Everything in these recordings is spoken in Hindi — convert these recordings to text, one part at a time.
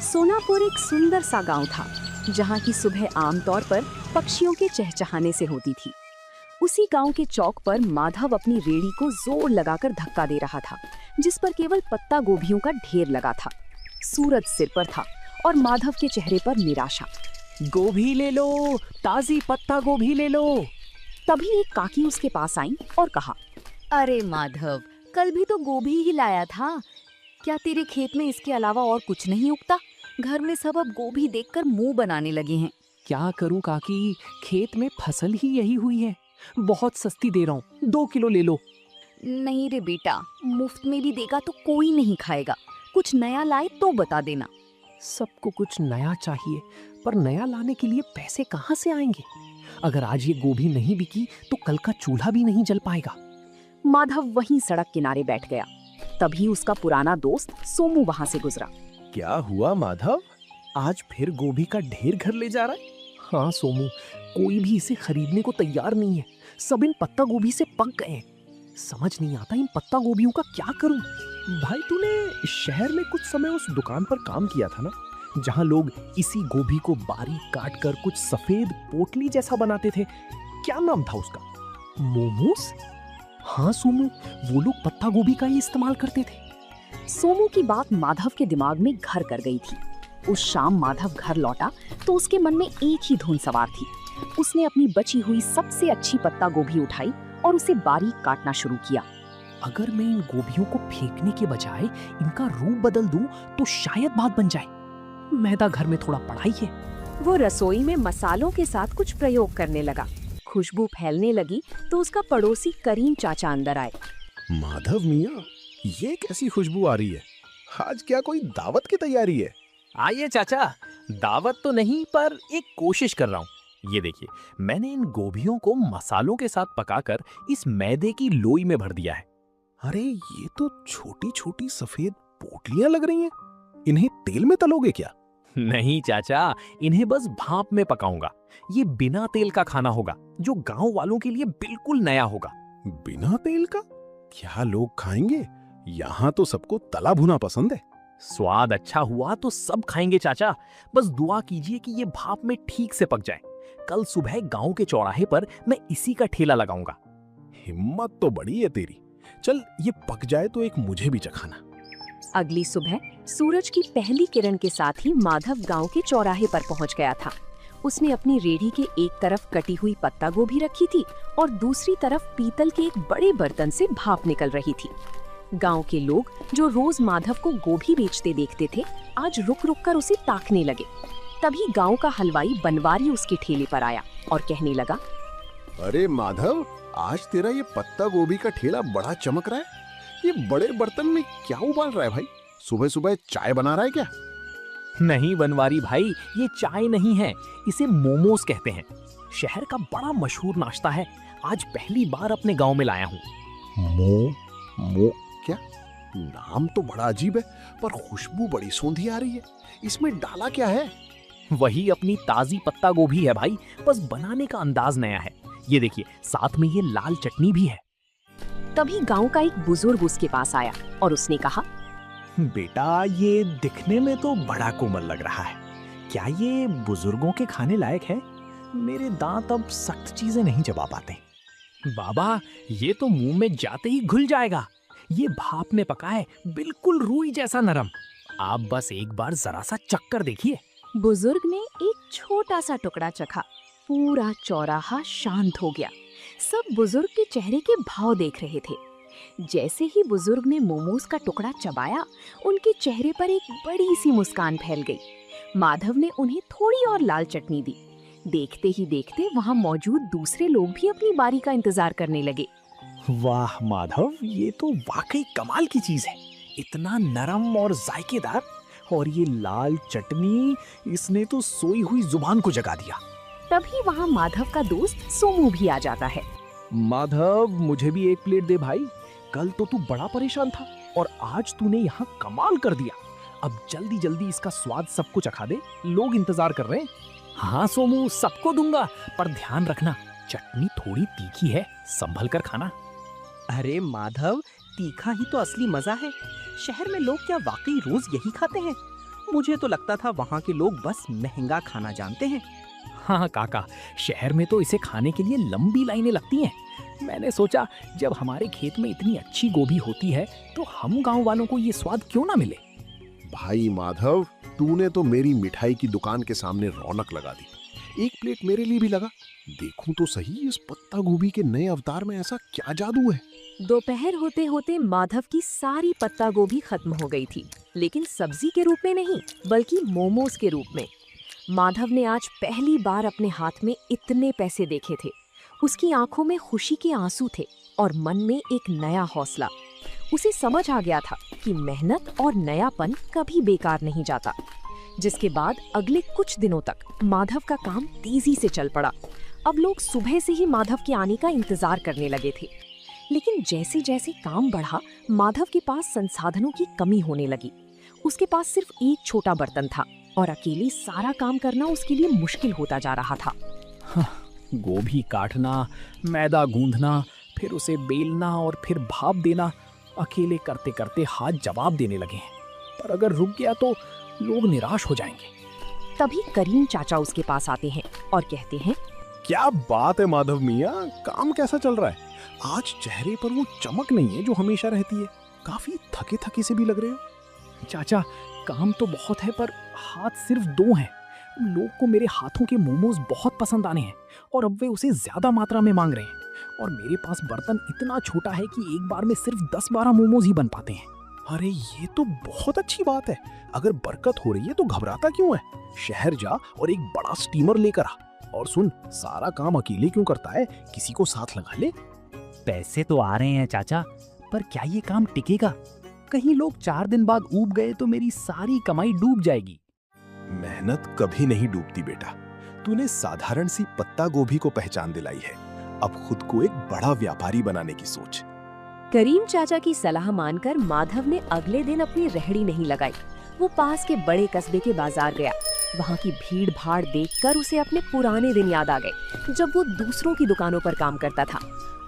सोनापुर एक सुंदर सा गांव था, जहां की सुबह आमतौर पर पक्षियों के चहचहाने से होती थी। उसी गांव के चौक पर माधव अपनी रेड़ी को जोर लगाकर धक्का दे रहा था, जिस पर केवल पत्ता गोभियों का ढेर लगा था। सूरज सिर पर था और माधव के चेहरे पर निराशा। गोभी ले लो, ताजी पत्ता गोभी ले लो। तभी एक काकी उसके पास आई और कहा, अरे माधव, कल भी तो गोभी ही लाया था। क्या तेरे खेत में इसके अलावा और कुछ नहीं उगता? घर में सब अब गोभी देखकर मुंह बनाने लगे हैं। क्या करूं काकी, खेत में फसल ही यही हुई है। बहुत सस्ती दे रहा हूँ, 2 किलो ले लो। नहीं रे बेटा, मुफ्त में भी देगा तो कोई नहीं खाएगा। कुछ नया लाए तो बता देना। सबको कुछ नया चाहिए, पर नया लाने के लिए पैसे कहाँ से आएंगे? अगर आज ये गोभी नहीं बिकी तो कल का चूल्हा भी नहीं जल पाएगा। माधव वहीं सड़क किनारे बैठ गया। तभी उसका पुराना दोस्त सोमू वहां से गुजरा। क्या हुआ माधव, आज फिर गोभी का ढेर घर ले जा रहा है? हाँ सोमू, कोई भी इसे खरीदने को तैयार नहीं है। सब इन पत्ता गोभी से पक गए हैं। समझ नहीं आता इन पत्ता गोभियों का क्या करूं। भाई तूने शहर में कुछ समय उस दुकान पर काम किया था ना, जहां लोग इसी गोभी को बारीक काट कर कुछ सफेद पोटली जैसा बनाते थे। क्या नाम था उसका? मोमोस? हाँ सोमू, वो लोग पत्ता गोभी का ही इस्तेमाल करते थे। सोमू की बात माधव के दिमाग में घर कर गई थी। उस शाम माधव घर लौटा तो उसके मन में एक ही धुन सवार थी। उसने अपनी बची हुई सबसे अच्छी पत्ता गोभी उठाई और उसे बारीक काटना शुरू किया। अगर मैं इन गोभियों को फेंकने के बजाय इनका रूप बदल दूं तो शायद बात बन जाए। मैदा घर में थोड़ा पड़ा ही है। वो रसोई में मसालों के साथ कुछ प्रयोग करने लगा। खुशबू फैलने लगी तो उसका पड़ोसी करीम चाचा अंदर आए। माधव मियाँ, ये कैसी खुशबू आ रही है? आज क्या कोई दावत की तैयारी है? आइए चाचा, दावत तो नहीं पर एक कोशिश कर रहा हूँ। ये देखिए, मैंने इन गोभियों को मसालों के साथ पकाकर इस मैदे की लोई में भर दिया है। अरे ये तो छोटी छोटी सफेद पोटलियां लग रही हैं। इन्हें तेल में तलोगे क्या? नहीं चाचा, इन्हें बस भाप में पकाऊंगा। ये बिना तेल का खाना होगा, जो गांव वालों के लिए बिल्कुल नया होगा। बिना तेल का? क्या लोग खाएंगे? यहाँ तो सबको तला भुना पसंद है। स्वाद अच्छा हुआ तो सब खाएंगे चाचा। बस दुआ कीजिए कि ये भाप में ठीक से पक जाए। कल सुबह गांव के चौराहे पर मैं इसी का ठेला लगाऊंगा। हिम्मत तो बड़ी है तेरी। चल ये पक जाए तो एक मुझे भी चखाना। अगली सुबह सूरज की पहली किरण के साथ ही माधव गांव के चौराहे पर पहुंच गया था। उसने अपनी रेड़ी के एक तरफ कटी हुई पत्ता गोभी रखी थी और दूसरी तरफ पीतल के एक बड़े बर्तन से भाप निकल रही थी। गांव के लोग जो रोज माधव को गोभी बेचते देखते थे, आज रुक रुक कर उसे ताकने लगे। तभी गांव का हलवाई बनवारी उसके ठेले पर आया और कहने लगा, अरे माधव, आज तेरा ये पत्ता गोभी का ठेला बड़ा चमक रहा है। ये बड़े बर्तन में क्या उबाल रहा है भाई? सुबह सुबह चाय बना रहा है क्या? नहीं बनवारी भाई, ये चाय नहीं है, इसे मोमोस कहते हैं। शहर का बड़ा मशहूर नाश्ता है। आज पहली बार अपने गांव में लाया हूँ। मो क्या? नाम तो बड़ा अजीब है, पर खुशबू बड़ी सौंधी आ रही है। इसमें डाला क्या है? वही अपनी ताजी पत्ता गोभी है भाई, बस बनाने का अंदाज नया है। ये देखिए, साथ में ये लाल चटनी भी है। तभी गांव का एक बुजुर्ग उसके पास आया और उसने कहा, बेटा, ये दिखने में तो बड़ा कोमल लग रहा है। क्या ये बुजुर्गों के खाने लायक है? मेरे दांत अब सख्त चीजें नहीं चबा पाते। बाबा, ये तो मुंह में जाते ही घुल जाएगा। ये भाप में पका है, बिल्कुल रूई जैसा नरम। आप बस एक बार जरा सा चक्कर देखिए। बुजुर्ग ने एक छोटा सा टुकड़ा चखा। पूरा चौराहा शांत हो गया। सब बुजुर्ग के चेहरे के भाव देख रहे थे। जैसे ही बुजुर्ग ने मोमोज का टुकड़ा चबाया, उनके चेहरे पर एक बड़ी सी मुस्कान फैल गई। माधव ने उन्हें थोड़ी और लाल चटनी दी। देखते ही देखते वहां मौजूद दूसरे लोग भी अपनी बारी का इंतजार करने लगे। वाह माधव, ये तो वाकई कमाल की चीज है। इतना नरम और जायकेदार, और ये लाल चटनी, इसने तो सोई हुई जुबान को जगा दिया। तभी वहां माधव का दोस्त सोमू भी आ जाता है। माधव, मुझे भी एक प्लेट दे भाई। कल तो तू बड़ा परेशान था और आज तूने यहाँ कमाल कर दिया। अब जल्दी जल्दी इसका स्वाद सबको चखा दे, लोग इंतजार कर रहे हैं। हाँ सोमू, सबको दूंगा, पर ध्यान रखना, चटनी थोड़ी तीखी है, संभल कर खाना। अरे माधव, तीखा ही तो असली मजा है। शहर में लोग क्या वाकई रोज यही खाते हैं? मुझे तो लगता था वहाँ के लोग बस महंगा खाना जानते हैं। हाँ काका, शहर में तो इसे खाने के लिए लंबी लाइनें लगती हैं। मैंने सोचा जब हमारे खेत में इतनी अच्छी गोभी होती है तो हम गांव वालों को ये स्वाद क्यों ना मिले। भाई माधव, तूने तो मेरी मिठाई की दुकान के सामने रौनक लगा दी। एक प्लेट मेरे लिए भी लगा। देखूं तो सही, इस पत्ता गोभी के नए अवतार में ऐसा क्या जादू है। दोपहर होते होते माधव की सारी पत्ता गोभी खत्म हो गई थी, लेकिन सब्जी के रूप में नहीं बल्कि मोमोज के रूप में। माधव ने आज पहली बार अपने हाथ में इतने पैसे देखे थे। उसकी आंखों में खुशी के आंसू थे और मन में एक नया हौसला। उसे समझ आ गया था कि मेहनत और नयापन कभी बेकार नहीं जाता। जिसके बाद अगले कुछ दिनों तक माधव का काम तेजी से चल पड़ा। अब लोग सुबह से ही माधव के आने का इंतजार करने लगे थे। लेकिन जैसे जैसे काम बढ़ा, माधव के पास संसाधनों की कमी होने लगी। उसके पास सिर्फ एक छोटा बर्तन था और अकेले सारा काम करना उसके लिए मुश्किल होता जा रहा था। गोभी काटना, मैदा गूंथना, फिर उसे बेलना और फिर भाप देना, अकेले करते करते हाथ जवाब देने लगे हैं। पर अगर रुक गया तो लोग निराश हो जाएंगे। तभी करीम चाचा उसके पास आते हैं और कहते हैं, क्या बात है माधव मियाँ, काम कैसा चल रहा है? आज चेहरे पर वो चमक नहीं है जो हमेशा रहती है। काफी थके थके से भी लग रहे हो। चाचा, काम तो बहुत है पर हाथ सिर्फ 2 हैं। लोग को मेरे हाथों के मोमोज बहुत पसंद आने हैं और अब वे उसे ज्यादा मात्रा में मांग रहे हैं। और मेरे पास बर्तन इतना छोटा है कि एक बार में सिर्फ 10-12 मोमोज ही बन पाते हैं। अरे ये तो बहुत अच्छी बात है। अगर बरकत हो रही है तो घबराता क्यों है? शहर जा और एक बड़ा स्टीमर लेकर आ। और सुन, सारा काम अकेले क्यों करता है, किसी को साथ लगा ले। पैसे तो आ रहे हैं चाचा, पर क्या ये काम टिकेगा? कहीं लोग 4 दिन बाद ऊब गए तो मेरी सारी कमाई डूब जाएगी। मेहनत कभी नहीं डूबती बेटा। तूने साधारण सी पत्ता गोभी को पहचान दिलाई है। अब खुद को एक बड़ा व्यापारी बनाने की सोच। करीम चाचा की सलाह मानकर माधव ने अगले दिन अपनी रेहड़ी नहीं लगाई। वो पास के बड़े कस्बे के बाजार गया। वहाँ की भीड़ भाड़ देखकर उसे अपने पुराने दिन याद आ गए, जब वो दूसरों की दुकानों पर काम करता था।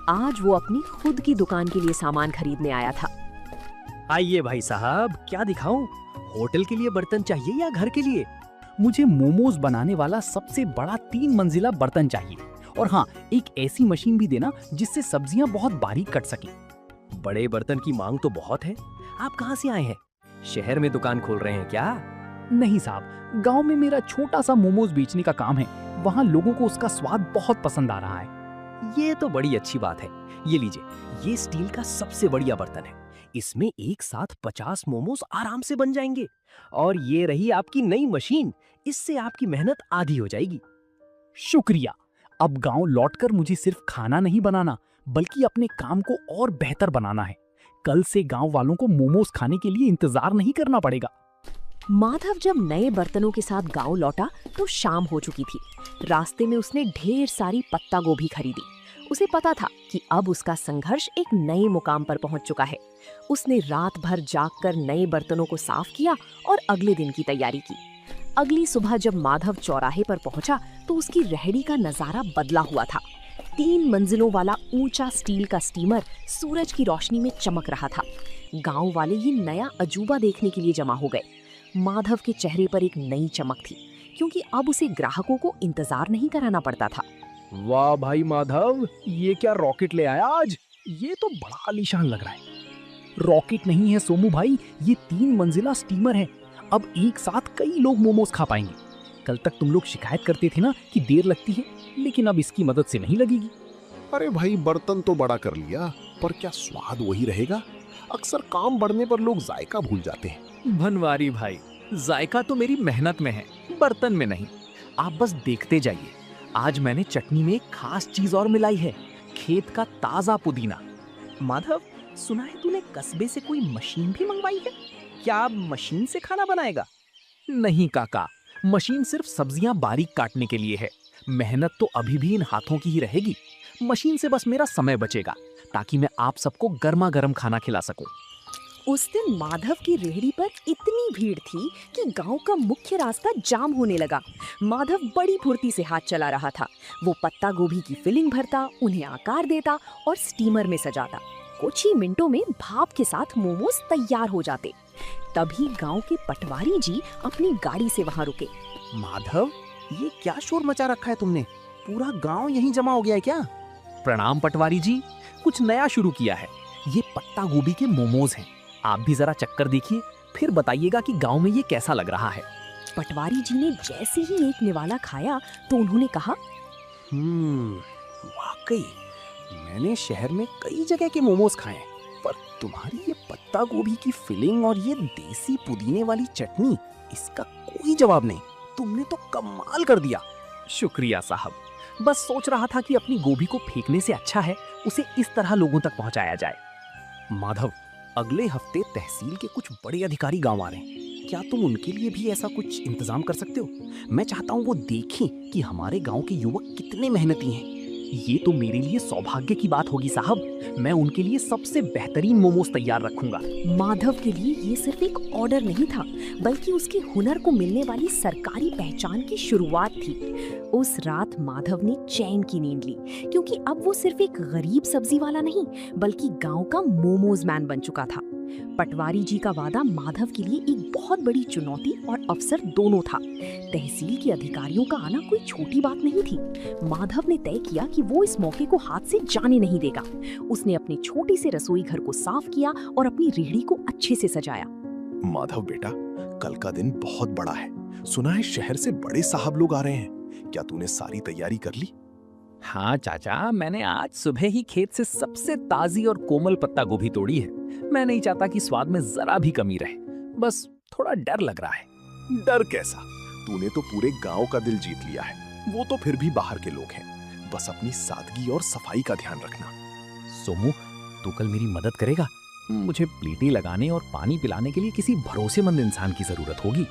आज वो अपनी खुद की दुकान के लिए सामान खरीदने आया था। आइए भाई साहब, क्या दिखाऊं? होटल के लिए बर्तन चाहिए या घर के लिए? मुझे मोमोज बनाने वाला सबसे बड़ा 3 मंजिला बर्तन चाहिए। और हाँ, एक ऐसी मशीन भी देना जिससे सब्जियां बहुत बारीक कट सके। बड़े बर्तन की मांग तो बहुत है। आप कहाँ से आए हैं? शहर में दुकान खोल रहे हैं क्या? नहीं साहब, गांव में मेरा छोटा सा मोमोज बेचने का काम है। वहाँ लोगों को उसका स्वाद बहुत पसंद आ रहा है। ये तो बड़ी अच्छी बात है। ये लीजिए, ये स्टील का सबसे बढ़िया बर्तन है। इसमें एक साथ 50 मोमोज आराम से बन जाएंगे। और ये रही आपकी नई मशीन। इससे आपकी मेहनत आधी हो जाएगी। शुक्रिया। अब गांव लौटकर मुझे सिर्फ खाना नहीं बनाना बल्कि अपने काम को और बेहतर बनाना है। कल से गांव वालों को मोमोज खाने के लिए इंतजार नहीं करना पड़ेगा। माधव जब नए बर्तनों के साथ गांव लौटा तो शाम हो चुकी थी। रास्ते में उसने ढेर सारी पत्ता गोभी खरीदी। उसे पता था कि अब उसका संघर्ष एक नए मुकाम पर पहुंच चुका है। उसने रात भर जागकर नए बर्तनों को साफ किया और अगले दिन की तैयारी की। अगली सुबह जब माधव चौराहे पर पहुंचा तो उसकी रेहड़ी का नजारा बदला हुआ था। 3 मंजिलों वाला ऊंचा स्टील का स्टीमर सूरज की रोशनी में चमक रहा था। गांव वाले ये नया अजूबा देखने के लिए जमा हो गए। माधव के चेहरे पर एक नई चमक थी, क्योंकि अब उसे ग्राहकों को इंतजार नहीं कराना पड़ता था। वाह भाई माधव, ये क्या रॉकेट ले आया आज? ये तो बड़ा आलीशान लग रहा है। रॉकेट नहीं है सोमू भाई, ये 3 मंजिला स्टीमर है। अब एक साथ कई लोग मोमोज खा पाएंगे। कल तक तुम लोग शिकायत करते थे ना कि देर लगती है, लेकिन अब इसकी मदद से नहीं लगेगी। अरे भाई, बर्तन तो बड़ा कर लिया, पर क्या स्वाद वही रहेगा? अक्सर काम बढ़ने पर लोग जायका भूल जाते हैं। भनवारी भाई, जायका तो मेरी मेहनत में है, बर्तन में नहीं। आप बस देखते जाइए। आज मैंने चटनी में एक खास चीज और मिलाई है, खेत का ताजा पुदीना। माधव, सुना है तूने कस्बे से कोई मशीन भी मंगवाई है? क्या अब मशीन से खाना बनाएगा? नहीं काका, मशीन सिर्फ सब्जियां बारीक काटने के लिए है। मेहनत तो अभी भी इन हाथों की ही रहेगी। मशीन से बस मेरा समय बचेगा ताकि मैं आप सबको गर्मा गर्म खाना खिला सकूं। उस दिन माधव की रेहड़ी पर इतनी भीड़ थी कि गांव का मुख्य रास्ता जाम होने लगा। माधव बड़ी फुर्ती से हाथ चला रहा था। वो पत्ता गोभी की फिलिंग भरता, उन्हें आकार देता और स्टीमर में सजाता। कुछ ही मिनटों में भाप के साथ मोमोज तैयार हो जाते। तभी गांव के पटवारी जी अपनी गाड़ी से वहां रुके। माधव, ये क्या शोर मचा रखा है तुमने? पूरा गांव यहीं जमा हो गया है क्या? प्रणाम पटवारी जी, कुछ नया शुरू किया है। ये पत्ता गोभी के मोमोज हैं। आप भी जरा चक्कर देखिए, फिर बताइएगा कि गांव में ये कैसा लग रहा है। पटवारी जी ने जैसे ही एक निवाला खाया तो उन्होंने कहा, वाकई मैंने शहर में कई जगह के मोमोज खाए हैं, पर तुम्हारी ये पत्ता गोभी की फिलिंग और ये देसी पुदीने वाली चटनी, इसका कोई जवाब नहीं। तुमने तो कमाल कर दिया। शुक्रिया साहब, बस सोच रहा था कि अपनी गोभी को फेंकने से अच्छा है उसे इस तरह लोगों तक पहुंचाया जाए। माधव, अगले हफ्ते तहसील के कुछ बड़े अधिकारी गांव आ रहे हैं। क्या तुम उनके लिए भी ऐसा कुछ इंतजाम कर सकते हो? मैं चाहता हूँ वो देखें कि हमारे गांव के युवक कितने मेहनती हैं। ये तो मेरे लिए सौभाग्य की बात होगी साहब। मैं उनके लिए सबसे बेहतरीन मोमोज तैयार रखूंगा। माधव के लिए ये सिर्फ एक ऑर्डर नहीं था, बल्कि उसके हुनर को मिलने वाली सरकारी पहचान की शुरुआत थी। उस रात माधव ने चैन की नींद ली, क्योंकि अब वो सिर्फ एक गरीब सब्जी वाला नहीं, बल्कि गांव का मोमोज मैन बन चुका था। पटवारी जी का वादा माधव के लिए एक बहुत बड़ी चुनौती और अवसर दोनों था। तहसील के अधिकारियों का आना कोई छोटी बात नहीं थी। माधव ने तय किया कि वो इस मौके को हाथ से जाने नहीं देगा। उसने अपने छोटे से रसोई घर को साफ किया और अपनी रेहड़ी को अच्छे से सजाया। माधव बेटा, कल का दिन बहुत बड़ा है। सुना है शहर से बड़े साहब लोग आ रहे हैं। क्या तूने सारी तैयारी कर ली? हाँ चाचा, मैंने आज सुबह ही खेत से सबसे ताजी और कोमल पत्ता गोभी तोड़ी है। मैं नहीं चाहता कि स्वाद में जरा भी कमी रहे, बस थोड़ा डर लग रहा है। डर कैसा? तूने तो पूरे गांव का दिल जीत लिया है। वो तो फिर भी बाहर के लोग हैं। बस अपनी सादगी और सफाई का ध्यान रखना। सोमू, तू कल मेरी मदद करेगा? मुझे प्लेटें लगाने और पानी पिलाने के लिए किसी भरोसेमंद इंसान की जरूरत होगी।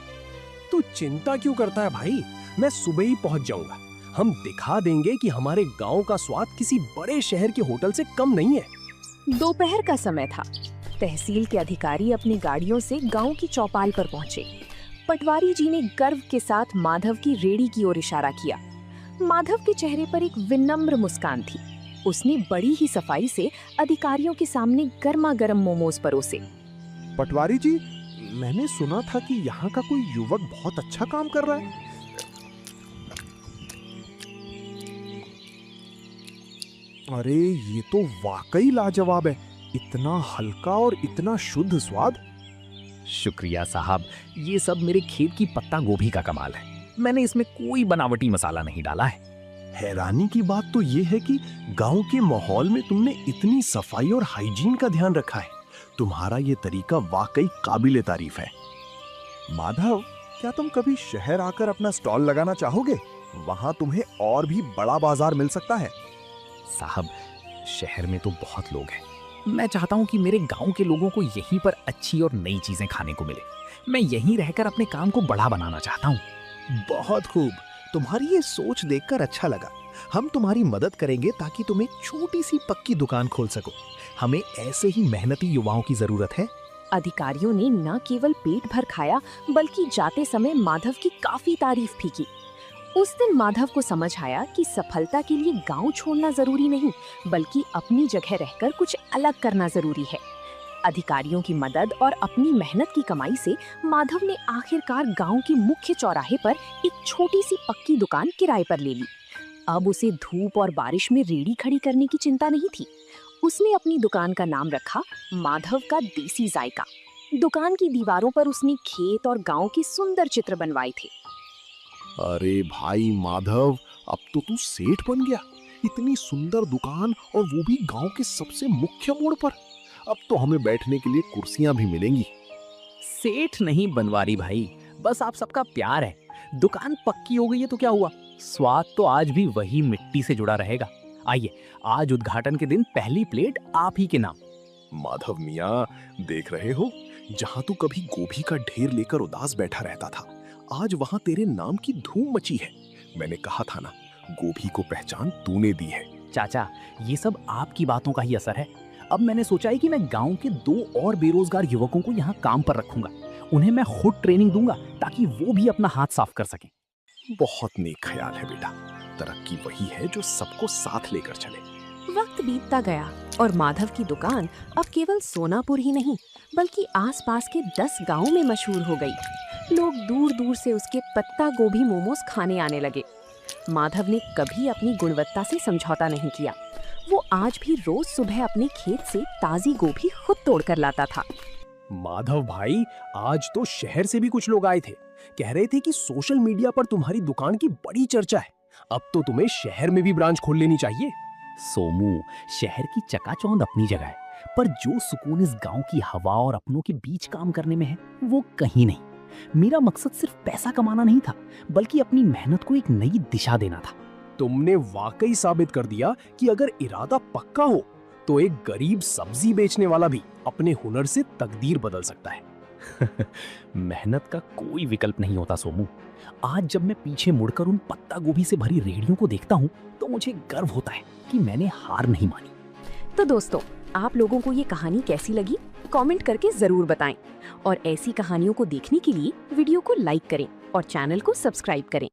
तू चिंता क्यों करता है भाई? मैं सुबह ही पहुंच जाऊंगा। हम दिखा देंगे कि हमारे गांव का स्वाद किसी बड़े शहर के होटल से कम नहीं है। दोपहर का समय था। तहसील के अधिकारी अपनी गाड़ियों से गांव की चौपाल पर पहुंचे। पटवारी जी ने गर्व के साथ माधव की रेहड़ी की ओर इशारा किया। माधव के चेहरे पर एक विनम्र मुस्कान थी। उसने बड़ी ही सफाई से अधिकारियों के सामने गर्मा गर्म मोमोज परोसे। पटवारी जी, मैंने सुना था कि यहाँ का कोई युवक बहुत अच्छा काम कर रहा है। अरे ये तो वाकई लाजवाब है। इतना हल्का और इतना शुद्ध स्वाद। शुक्रिया साहब, ये सब मेरे खेत की पत्ता गोभी का कमाल है। मैंने इसमें कोई बनावटी मसाला नहीं डाला है। हैरानी की बात तो ये है कि गांव के माहौल में तुमने इतनी सफाई और हाइजीन का ध्यान रखा है। तुम्हारा ये तरीका वाकई काबिले तारीफ है। माधव, क्या तुम कभी शहर आकर अपना स्टॉल लगाना चाहोगे? वहां तुम्हें और भी बड़ा बाजार मिल सकता है। साहब, शहर में तो बहुत लोग हैं। मैं चाहता हूँ कि मेरे गांव के लोगों को यहीं पर अच्छी और नई चीजें खाने को मिले। मैं यहीं रहकर अपने काम को बड़ा बनाना चाहता हूँ। बहुत खूब, तुम्हारी ये सोच देखकर अच्छा लगा। हम तुम्हारी मदद करेंगे ताकि तुम एक छोटी सी पक्की दुकान खोल सको। हमें ऐसे ही मेहनती युवाओं की जरूरत है। अधिकारियों ने न केवल पेट भर खाया, बल्कि जाते समय माधव की काफी तारीफ भी की। उस दिन माधव को समझ आया कि सफलता के लिए गांव छोड़ना जरूरी नहीं, बल्कि अपनी जगह रहकर कुछ अलग करना जरूरी है। अधिकारियों की मदद और अपनी मेहनत की कमाई से माधव ने आखिरकार गांव के मुख्य चौराहे पर एक छोटी सी पक्की दुकान किराए पर ले ली। अब उसे धूप और बारिश में रेहड़ी खड़ी करने की चिंता नहीं थी। उसने अपनी दुकान का नाम रखा माधव का देसी जायका। दुकान की दीवारों पर उसने खेत और गांव के सुंदर चित्र बनवाए थे। अरे भाई माधव, अब तो तू सेठ बन गया। इतनी सुंदर दुकान और वो भी गांव के सबसे मुख्य मोड़ पर। अब तो हमें बैठने के लिए कुर्सियां भी मिलेंगी। सेठ नहीं बनवारी भाई, बस आप सबका प्यार है। दुकान पक्की हो गई है तो क्या हुआ, स्वाद तो आज भी वही मिट्टी से जुड़ा रहेगा। आइए, आज उद्घाटन के दिन पहली प्लेट आप ही के नाम। माधव मियाँ, देख रहे हो, जहाँ तू कभी गोभी का ढेर लेकर उदास बैठा रहता था, आज वहाँ तेरे नाम की धूम मची है। मैंने कहा था ना, गोभी को पहचान तूने दी है। चाचा, ये सब आपकी बातों का ही असर है। अब मैंने सोचा है कि मैं गांव के 2 और बेरोजगार युवकों को यहाँ काम पर रखूंगा। उन्हें मैं खुद ट्रेनिंग दूंगा ताकि वो भी अपना हाथ साफ कर सकें। बहुत नेक ख्याल है बेटा। तरक्की वही है जो सबको साथ लेकर चले। वक्त बीतता गया और माधव की दुकान अब केवल सोनापुर ही नहीं बल्कि आसपास के 10 गांवों में मशहूर हो गई। लोग दूर दूर से उसके पत्ता गोभी मोमोज खाने आने लगे। माधव ने कभी अपनी गुणवत्ता से समझौता नहीं किया। वो आज भी रोज सुबह अपने खेत से ताजी गोभी खुद तोड़कर लाता था। माधव भाई, आज तो शहर से भी कुछ लोग आए थे। कह रहे थे कि सोशल मीडिया पर तुम्हारी दुकान की बड़ी चर्चा है। अब तो तुम्हें शहर में भी ब्रांच खोल लेनी चाहिए। सोमू, शहर की चकाचौंध अपनी जगह है, पर जो सुकून इस गांव की हवा और अपनों के बीच काम करने में है वो कहीं नहीं। मेरा मकसद सिर्फ पैसा कमाना नहीं था, बल्कि अपनी मेहनत को एक नई दिशा देना था। तुमने वाकई साबित कर दिया कि अगर इरादा पक्का हो तो एक गरीब सब्जी बेचने वाला भी अपने हुनर से तकदीर बदल सकता है। मेहनत का कोई विकल्प नहीं होता सोमू। आज जब मैं पीछे मुड़कर उन पत्ता गोभी से भरी रेहड़ियों को देखता हूँ तो मुझे गर्व होता है कि मैंने हार नहीं मानी। तो दोस्तों, आप लोगों को ये कहानी कैसी लगी कमेंट करके जरूर बताएं और ऐसी कहानियों को देखने के लिए वीडियो को लाइक करें और चैनल को सब्सक्राइब करें।